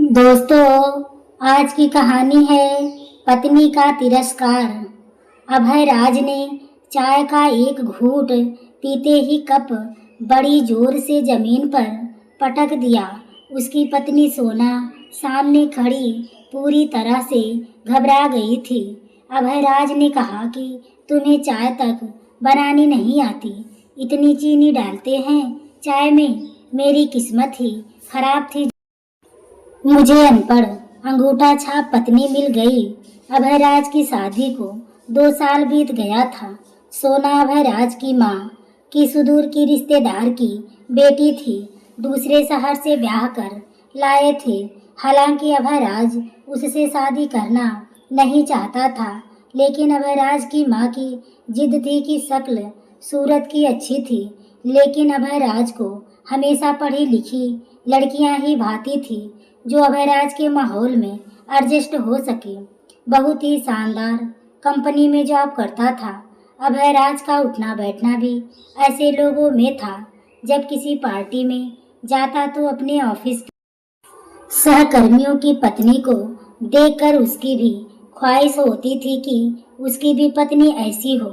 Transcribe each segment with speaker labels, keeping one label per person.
Speaker 1: दोस्तों, आज की कहानी है पत्नी का तिरस्कार। अभय राज ने चाय का एक घूंट पीते ही कप बड़ी जोर से जमीन पर पटक दिया। उसकी पत्नी सोना सामने खड़ी पूरी तरह से घबरा गई थी। अभय राज ने कहा कि तुम्हें चाय तक बनानी नहीं आती, इतनी चीनी डालते हैं चाय में। मेरी किस्मत ही खराब थी, मुझे अनपढ़ अंगूठा छाप पत्नी मिल गई। अभयराज की शादी को 2 साल बीत गया था। सोना अभयराज की माँ की सुदूर की रिश्तेदार की बेटी थी। दूसरे शहर से ब्याह कर लाए थे। हालांकि अभयराज उससे शादी करना नहीं चाहता था, लेकिन अभयराज की माँ की जिद थी कि शक्ल सूरत की अच्छी थी, लेकिन अभयराज को हमेशा पढ़ी लिखी लड़कियां ही भाती थी जो अभयराज के माहौल में एडजस्ट हो सके। बहुत ही शानदार कंपनी में जॉब करता था। अभयराज का उठना बैठना भी ऐसे लोगों में था। जब किसी पार्टी में जाता तो अपने ऑफिस के सहकर्मियों की पत्नी को देखकर उसकी भी ख्वाहिश होती थी कि उसकी भी पत्नी ऐसी हो।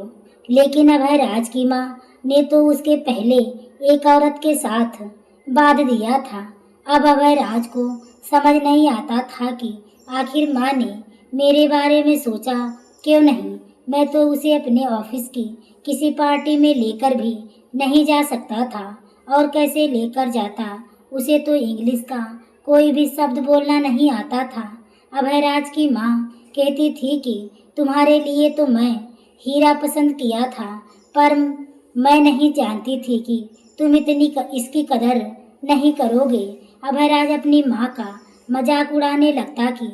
Speaker 1: लेकिन अभयराज की माँ ने तो उसके पहले एक औरत के साथ बांध दिया था। अब अभयराज को समझ नहीं आता था कि आखिर माँ ने मेरे बारे में सोचा क्यों नहीं। मैं तो उसे अपने ऑफिस की किसी पार्टी में लेकर भी नहीं जा सकता था, और कैसे लेकर जाता। उसे तो इंग्लिश का कोई भी शब्द बोलना नहीं आता था। अभयराज की माँ कहती थी कि तुम्हारे लिए तो मैं हीरा पसंद किया था, पर मैं नहीं जानती थी कि तुम इतनी इसकी कदर नहीं करोगे। अभयराज अपनी माँ का मजाक उड़ाने लगता कि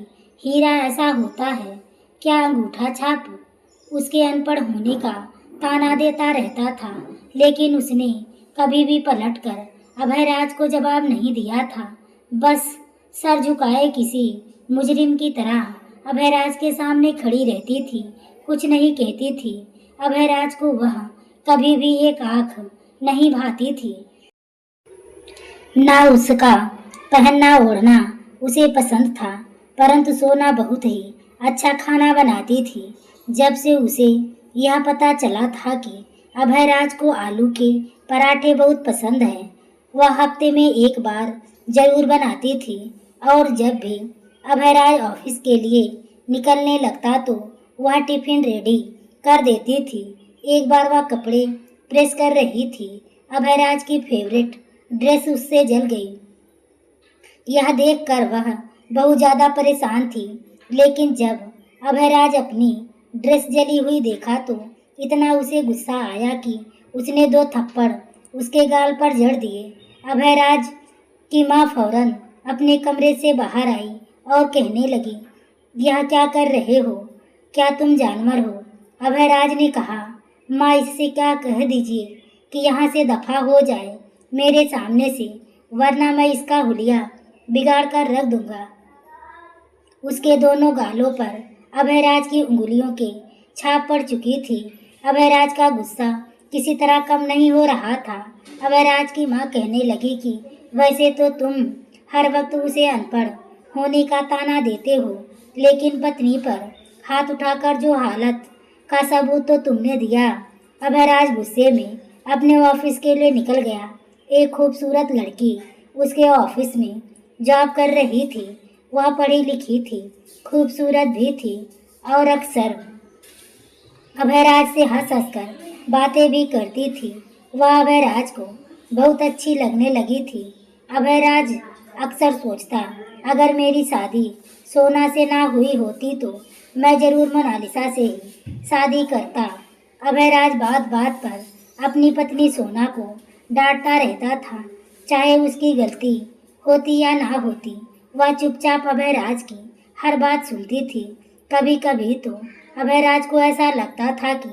Speaker 1: हीरा ऐसा होता है क्या, अंगूठा छाप। उसके अनपढ़ होने का ताना देता रहता था, लेकिन उसने कभी भी पलटकर अभयराज को जवाब नहीं दिया था। बस सर झुकाए किसी मुजरिम की तरह अभयराज के सामने खड़ी रहती थी, कुछ नहीं कहती थी। अभयराज को वह कभी भी एक आंख नहीं भाती थी। ना उसका पहनना ओढ़ना उसे पसंद था, परंतु सोना बहुत ही अच्छा खाना बनाती थी। जब से उसे यह पता चला था कि अभयराज को आलू के पराठे बहुत पसंद हैं, वह हफ्ते में एक बार जरूर बनाती थी। और जब भी अभयराज ऑफिस के लिए निकलने लगता तो वह टिफिन रेडी कर देती थी। एक बार वह कपड़े प्रेस कर रही थी। अभयराज की फेवरेट ड्रेस उससे जल गई। यह देखकर वह बहुत ज़्यादा परेशान थी, लेकिन जब अभयराज अपनी ड्रेस जली हुई देखा तो इतना उसे गुस्सा आया कि उसने 2 थप्पड़ उसके गाल पर जड़ दिए। अभयराज की माँ फौरन अपने कमरे से बाहर आई और कहने लगी, यह क्या कर रहे हो, क्या तुम जानवर हो। अभयराज ने कहा, माँ इससे क्या कह दीजिए कि यहाँ से दफा हो जाए मेरे सामने से, वरना मैं इसका हुलिया बिगाड़ कर रख दूंगा। उसके दोनों गालों पर अभयराज की उंगलियों के छाप पड़ चुकी थी। अभयराज का गुस्सा किसी तरह कम नहीं हो रहा था। अभयराज की माँ कहने लगी कि वैसे तो तुम हर वक्त उसे अनपढ़ होने का ताना देते हो, लेकिन पत्नी पर हाथ उठाकर जो हालत का सबूत तो तुमने दिया। अभयराज गुस्से में अपने ऑफिस के लिए निकल गया। एक खूबसूरत लड़की उसके ऑफिस में जॉब कर रही थी। वह पढ़ी लिखी थी, खूबसूरत भी थी और अक्सर अभयराज से हंस हंस कर बातें भी करती थी। वह अभयराज को बहुत अच्छी लगने लगी थी। अभयराज अक्सर सोचता, अगर मेरी शादी सोना से ना हुई होती तो मैं जरूर मोनालिसा से ही शादी करता। अभयराज बात बात पर अपनी पत्नी सोना को डांटता रहता था, चाहे उसकी गलती होती या ना होती। वह चुपचाप अभयराज की हर बात सुनती थी। कभी कभी तो अभयराज को ऐसा लगता था कि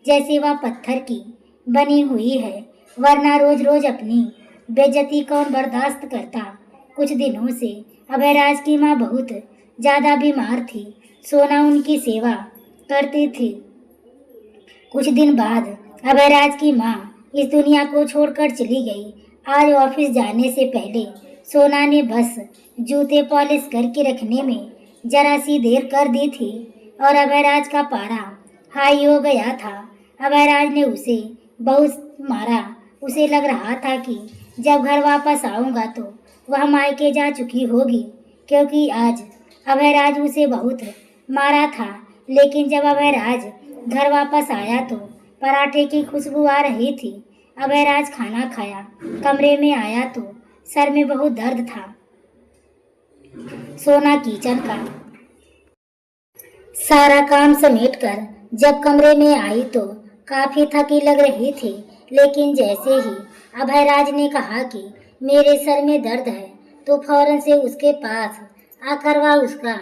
Speaker 1: जैसे वह पत्थर की बनी हुई है, वरना रोज रोज अपनी बेइज्जती कौन बर्दाश्त करता। कुछ दिनों से अभयराज की माँ बहुत ज़्यादा बीमार थी। सोना उनकी सेवा करती थी। कुछ दिन बाद अभयराज की माँ इस दुनिया को छोड़कर चली गई। आज ऑफिस जाने से पहले सोना ने बस जूते पॉलिश करके रखने में जरा सी देर कर दी थी और अभयराज का पारा हाई हो गया था। अभयराज ने उसे बहुत मारा। उसे लग रहा था कि जब घर वापस आऊंगा तो वह मायके जा चुकी होगी, क्योंकि आज अभयराज उसे बहुत मारा था। लेकिन जब अभयराज घर वापस आया तो पराठे की खुशबू आ रही थी। अभयराज खाना खाया, कमरे में आया तो सर में बहुत दर्द था। सोना किचन का सारा काम समेटकर जब कमरे में आई तो काफी थकी लग रही थी। लेकिन जैसे ही अभयराज ने कहा कि मेरे सर में दर्द है तो फौरन से उसके पास आकर वह उसका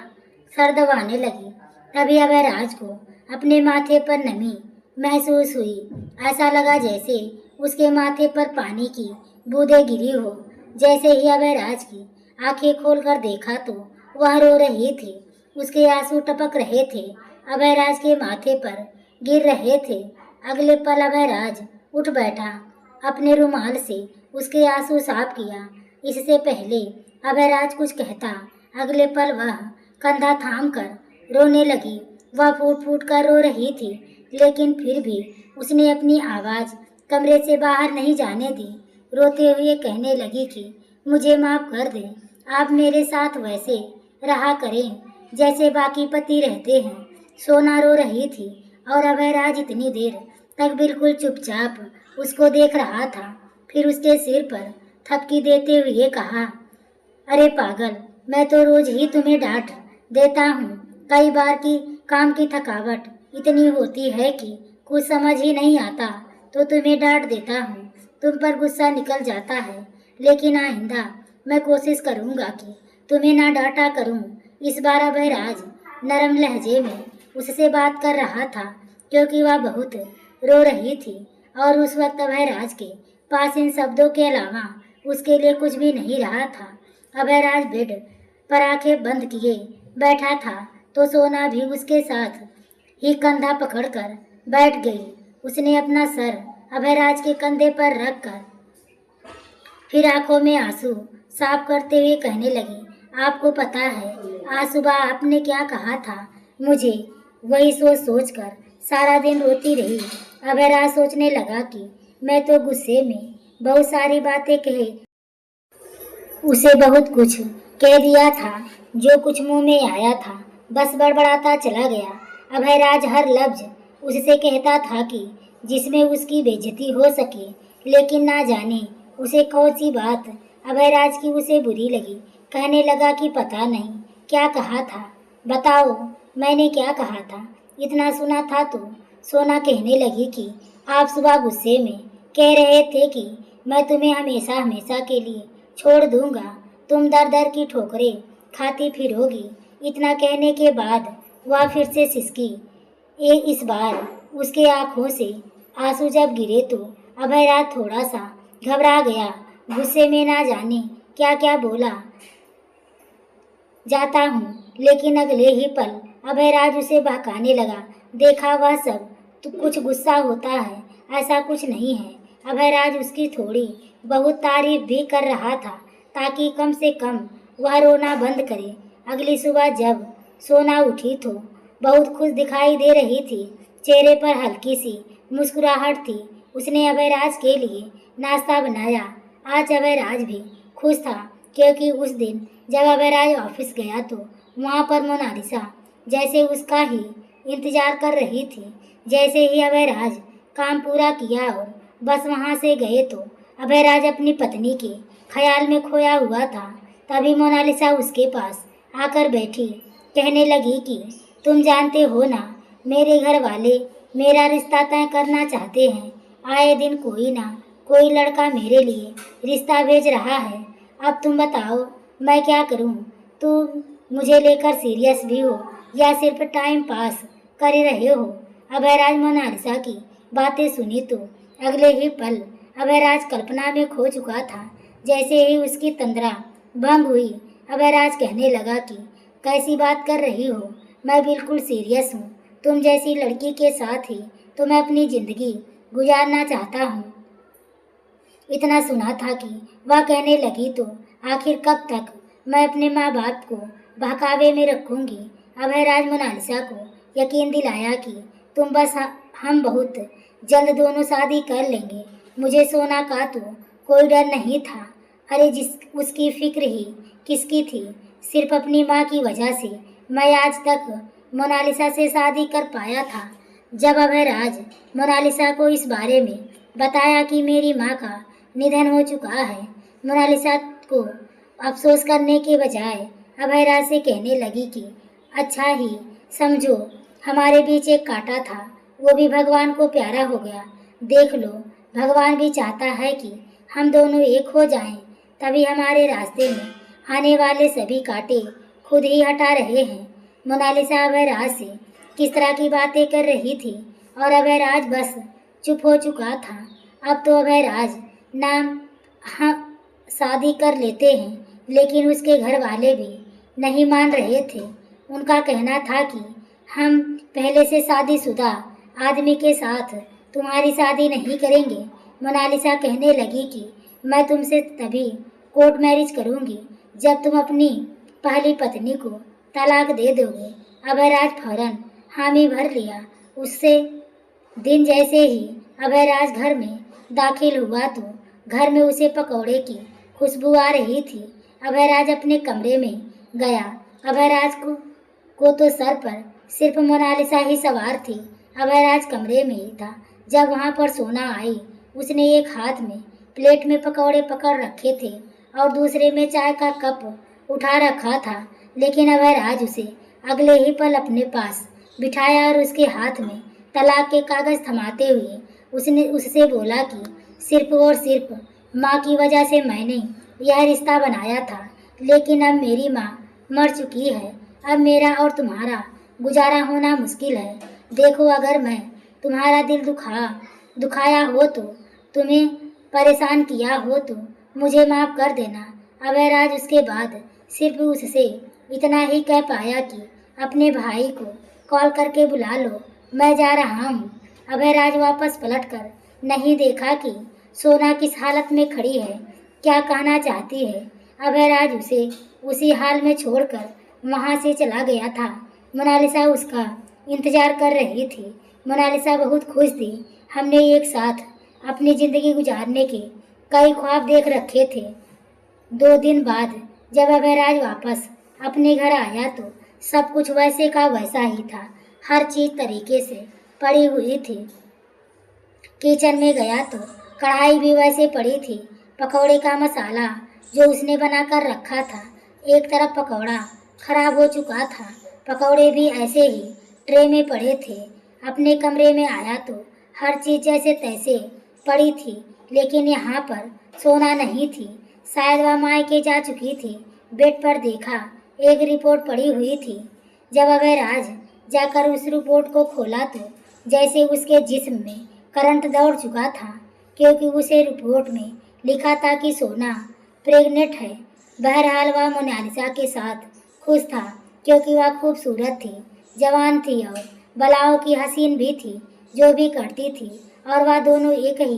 Speaker 1: सर दबाने लगी। तभी अभयराज को अपने माथे पर नमी महसूस हुई। ऐसा लगा जैसे उसके माथे पर पानी की बूंदें गिरी हो। जैसे ही अभयराज की आंखें खोलकर देखा तो वह रो रही थी। उसके आंसू टपक रहे थे, अभयराज के माथे पर गिर रहे थे। अगले पल अभयराज उठ बैठा, अपने रुमाल से उसके आंसू साफ किया। इससे पहले अभयराज कुछ कहता, अगले पल वह कंधा थाम कर रोने लगी। वह फूट फूट कर रो रही थी, लेकिन फिर भी उसने अपनी आवाज़ कमरे से बाहर नहीं जाने दी। रोते हुए कहने लगी कि मुझे माफ़ कर दें, आप मेरे साथ वैसे रहा करें जैसे बाकी पति रहते हैं। सोना रो रही थी और अभयराज इतनी देर तक बिल्कुल चुपचाप उसको देख रहा था। फिर उसके सिर पर थपकी देते हुए कहा, अरे पागल, मैं तो रोज ही तुम्हें डांट देता हूँ। कई बार की काम की थकावट इतनी होती है कि कुछ समझ ही नहीं आता तो तुम्हें डांट देता हूँ। तुम पर गुस्सा निकल जाता है, लेकिन आइंदा मैं कोशिश करूँगा कि तुम्हें ना डांटा करूँ। इस बार अभयराज नरम लहजे में उससे बात कर रहा था, क्योंकि वह बहुत रो रही थी और उस वक्त अभयराज के पास इन शब्दों के अलावा उसके लिए कुछ भी नहीं रहा था। अभयराज बेड पर आंखें बंद किए बैठा था तो सोना भी उसके साथ ही कंधा पकड़कर बैठ गई। उसने अपना सर अभयराज के कंधे पर रखकर फिर आंखों में आंसू साफ करते हुए कहने लगी, आपको पता है आज सुबह आपने क्या कहा था? मुझे वही सोच सोच कर सारा दिन रोती रही। अभयराज सोचने लगा कि मैं तो गुस्से में बहुत सारी बातें कहे, उसे बहुत कुछ कह दिया था। जो कुछ मुंह में आया था बस बड़बड़ाता चला गया। अभयराज हर लफ्ज उससे कहता था कि जिसमें उसकी बेइज्जती हो सके, लेकिन ना जाने उसे कौन सी बात अभयराज की उसे बुरी लगी। कहने लगा कि पता नहीं क्या कहा था, बताओ मैंने क्या कहा था? इतना सुना था तो सोना कहने लगी कि आप सुबह गुस्से में कह रहे थे कि मैं तुम्हें हमेशा हमेशा के लिए छोड़ दूंगा, तुम दर दर की ठोकरें खाती फिरोगी। इतना कहने के बाद वह फिर से सिसकी। इस बार उसके आंखों से आंसू जब गिरे तो अभयराज थोड़ा सा घबरा गया। गुस्से में ना जाने क्या क्या बोला जाता हूँ, लेकिन अगले ही पल अभयराज उसे बहकाने लगा। देखा वह सब तो कुछ गुस्सा होता है, ऐसा कुछ नहीं है। अभयराज उसकी थोड़ी बहुत तारीफ भी कर रहा था ताकि कम से कम वह रोना बंद करे। अगली सुबह जब सोना उठी तो बहुत खुश दिखाई दे रही थी, चेहरे पर हल्की सी मुस्कुराहट थी। उसने अभयराज के लिए नाश्ता बनाया। आज अभयराज भी खुश था, क्योंकि उस दिन जब अभयराज ऑफिस गया तो वहाँ पर मोनालिसा जैसे उसका ही इंतजार कर रही थी। जैसे ही अभयराज काम पूरा किया और बस वहाँ से गए तो अभयराज अपनी पत्नी के ख्याल में खोया हुआ था। तभी मोनालिसा उसके पास आकर बैठी, कहने लगी कि तुम जानते हो ना, मेरे घर वाले मेरा रिश्ता तय करना चाहते हैं। आए दिन कोई ना कोई लड़का मेरे लिए रिश्ता भेज रहा है। अब तुम बताओ मैं क्या करूं? तुम मुझे लेकर सीरियस भी हो या सिर्फ टाइम पास कर रहे हो? अभयराज मोनालिसा की बातें सुनी तो अगले ही पल अभयराज कल्पना में खो चुका था। जैसे ही उसकी तंद्रा भंग हुई, अभयराज कहने लगा कि कैसी बात कर रही हो? मैं बिल्कुल सीरियस हूँ। तुम जैसी लड़की के साथ ही तो मैं अपनी ज़िंदगी गुजारना चाहता हूँ। इतना सुना था कि वह कहने लगी तो आखिर कब तक मैं अपने माँ बाप को बहकावे में रखूंगी। अभयराज मोनालिसा को यकीन दिलाया कि तुम बस हम बहुत जल्द दोनों शादी कर लेंगे। मुझे सोना का तो कोई डर नहीं था। अरे जिस उसकी फिक्र ही किसकी थी। सिर्फ अपनी माँ की वजह से मैं आज तक मोनालिसा से शादी कर पाया था। जब अभयराज मोनालिसा को इस बारे में बताया कि मेरी माँ का निधन हो चुका है, मोनालिसा को अफसोस करने के बजाय अभयराज से कहने लगी कि अच्छा ही समझो, हमारे बीच एक कांटा था, वो भी भगवान को प्यारा हो गया। देख लो, भगवान भी चाहता है कि हम दोनों एक हो जाएं, तभी हमारे रास्ते में आने वाले सभी कांटे खुद ही हटा रहे हैं। मोनालिसा अभयराज से किस तरह की बातें कर रही थी और अभयराज बस चुप हो चुका था। अब तो अभयराज नाम हाँ शादी कर लेते हैं, लेकिन उसके घर वाले भी नहीं मान रहे थे। उनका कहना था कि हम पहले से शादीशुदा आदमी के साथ तुम्हारी शादी नहीं करेंगे। मोनालिसा कहने लगी कि मैं तुमसे तभी कोर्ट मैरिज करूंगी जब तुम अपनी पहली पत्नी को तलाक दे दोगे। अभयराज फौरन हामी भर लिया। उससे दिन जैसे ही अभयराज घर में दाखिल हुआ तो घर में उसे पकौड़े की खुशबू आ रही थी। अभयराज अपने कमरे में गया। अभयराज को तो सर पर सिर्फ मोनालिसा ही सवार थी। अभयराज कमरे में ही था जब वहाँ पर सोना आई। उसने एक हाथ में प्लेट में पकौड़े पकड़ रखे थे और दूसरे में चाय का कप उठा रखा था, लेकिन अभयराज उसे अगले ही पल अपने पास बिठाया और उसके हाथ में तलाक के कागज थमाते हुए उसने उससे बोला कि सिर्फ और सिर्फ माँ की वजह से मैंने यह रिश्ता बनाया था, लेकिन अब मेरी माँ मर चुकी है। अब मेरा और तुम्हारा गुजारा होना मुश्किल है। देखो, अगर मैं तुम्हारा दिल दुखाया हो तो, तुम्हें परेशान किया हो तो मुझे माफ़ कर देना। अभयराज उसके बाद सिर्फ उससे इतना ही कह पाया कि अपने भाई को कॉल करके बुला लो, मैं जा रहा हूँ। अभयराज वापस पलटकर नहीं देखा कि सोना किस हालत में खड़ी है, क्या कहना चाहती है। अभयराज उसे उसी हाल में छोड़कर वहाँ से चला गया था। मोनालिसा उसका इंतजार कर रही थी। मोनालिसा बहुत खुश थी। हमने एक साथ अपनी ज़िंदगी गुजारने के कई ख्वाब देख रखे थे। 2 दिन बाद जब अभयराज वापस अपने घर आया तो सब कुछ वैसे का वैसा ही था। हर चीज़ तरीके से पड़ी हुई थी। किचन में गया तो कढ़ाई भी वैसे पड़ी थी। पकौड़े का मसाला जो उसने बनाकर रखा था, एक तरफ पकौड़ा खराब हो चुका था, पकौड़े भी ऐसे ही ट्रे में पड़े थे। अपने कमरे में आया तो हर चीज़ जैसे तैसे पड़ी थी, लेकिन यहाँ पर सोना नहीं थी। शायद वह मायके जा चुकी थी। बेड पर देखा, एक रिपोर्ट पड़ी हुई थी। जब अभयराज जाकर उस रिपोर्ट को खोला तो जैसे उसके जिस्म में करंट दौड़ चुका था, क्योंकि उसे रिपोर्ट में लिखा था कि सोना प्रेग्नेंट है। बहरहाल वह मोनालिसा के साथ खुश था, क्योंकि वह खूबसूरत थी, जवान थी और बलाओं की हसीन भी थी, जो भी करती थी। और वह दोनों एक ही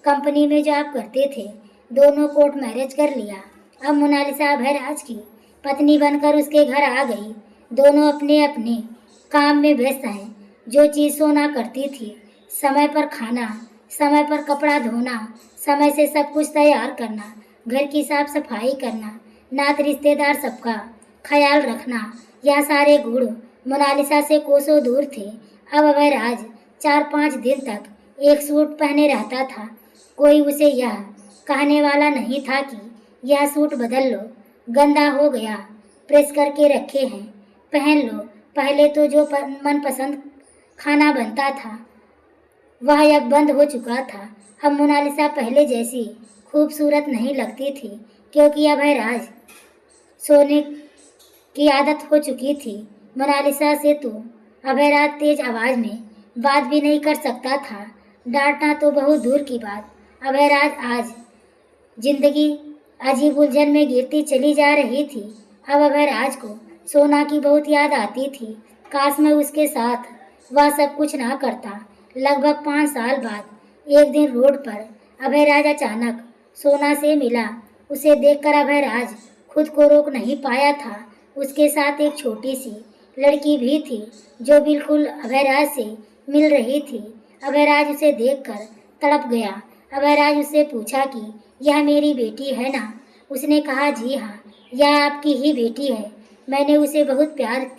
Speaker 1: कंपनी में जॉब करते थे। दोनों कोर्ट मैरिज कर लिया। अब मोनालिसा अभयराज की पत्नी बनकर उसके घर आ गई। दोनों अपने अपने काम में व्यस्त हैं। जो चीज़ सोना करती थी, समय पर खाना, समय पर कपड़ा धोना, समय से सब कुछ तैयार करना, घर की साफ सफाई करना, नात रिश्तेदार सबका ख्याल रखना, यह सारे गुण मोनालिसा से कोसों दूर थे। अब अभयराज 4-5 दिन तक एक सूट पहने रहता था। कोई उसे यह कहने वाला नहीं था कि यह सूट बदल लो, गंदा हो गया, प्रेस करके रखे हैं, पहन लो। पहले तो जो मनपसंद खाना बनता था वह अब बंद हो चुका था। अब मोनालिसा पहले जैसी खूबसूरत नहीं लगती थी, क्योंकि अभयराज सोने की आदत हो चुकी थी। मोनालिसा से तो अभयराज तेज आवाज़ में बात भी नहीं कर सकता था, डांटना तो बहुत दूर की बात। अभयराज आज जिंदगी अजीब उलझन में गिरती चली जा रही थी। अब अभयराज को सोना की बहुत याद आती थी। काश मैं उसके साथ वह सब कुछ ना करता। लगभग 5 साल बाद एक दिन रोड पर अभयराज अचानक सोना से मिला। उसे देखकर अभयराज खुद को रोक नहीं पाया था। उसके साथ एक छोटी सी लड़की भी थी जो बिल्कुल अभयराज से मिल रही थी। अभयराज उसे देखकर तड़प गया। अभयराज उससे पूछा कि यह मेरी बेटी है ना? उसने कहा, जी हाँ, यह आपकी ही बेटी है। मैंने उसे बहुत प्यार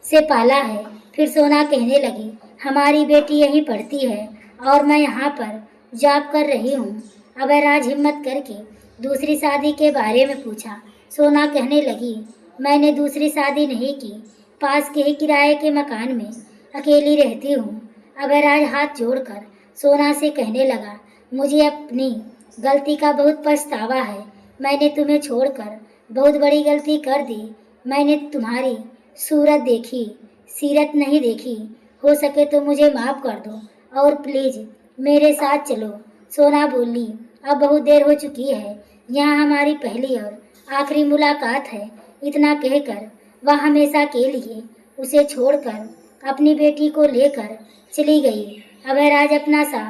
Speaker 1: से पाला है। फिर सोना कहने लगी, हमारी बेटी यहीं पढ़ती है और मैं यहाँ पर जॉब कर रही हूँ। अभयराज हिम्मत करके दूसरी शादी के बारे में पूछा। सोना कहने लगी, मैंने दूसरी शादी नहीं की, पास के ही किराए के मकान में अकेली रहती हूँ। अभयराज हाथ जोड़कर सोना से कहने लगा, मुझे अपनी गलती का बहुत पछतावा है। मैंने तुम्हें छोड़कर बहुत बड़ी गलती कर दी। मैंने तुम्हारी सूरत देखी, सीरत नहीं देखी। हो सके तो मुझे माफ़ कर दो और प्लीज़ मेरे साथ चलो। सोना बोली, अब बहुत देर हो चुकी है, यहाँ हमारी पहली और आखिरी मुलाकात है। इतना कहकर वह हमेशा के लिए उसे छोड़कर अपनी बेटी को लेकर चली गई। अभयराज अपना सा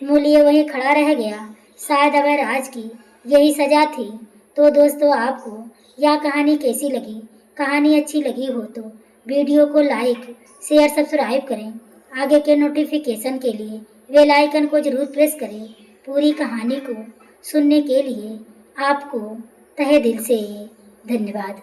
Speaker 1: मुँह लिए वहीं खड़ा रह गया। शायद अभयराज की यही सज़ा थी। तो दोस्तों, आपको यह कहानी कैसी लगी? कहानी अच्छी लगी हो तो वीडियो को लाइक, शेयर, सब्सक्राइब करें। आगे के नोटिफिकेशन के लिए बेल आइकन को ज़रूर प्रेस करें। पूरी कहानी को सुनने के लिए आपको तहे दिल से धन्यवाद।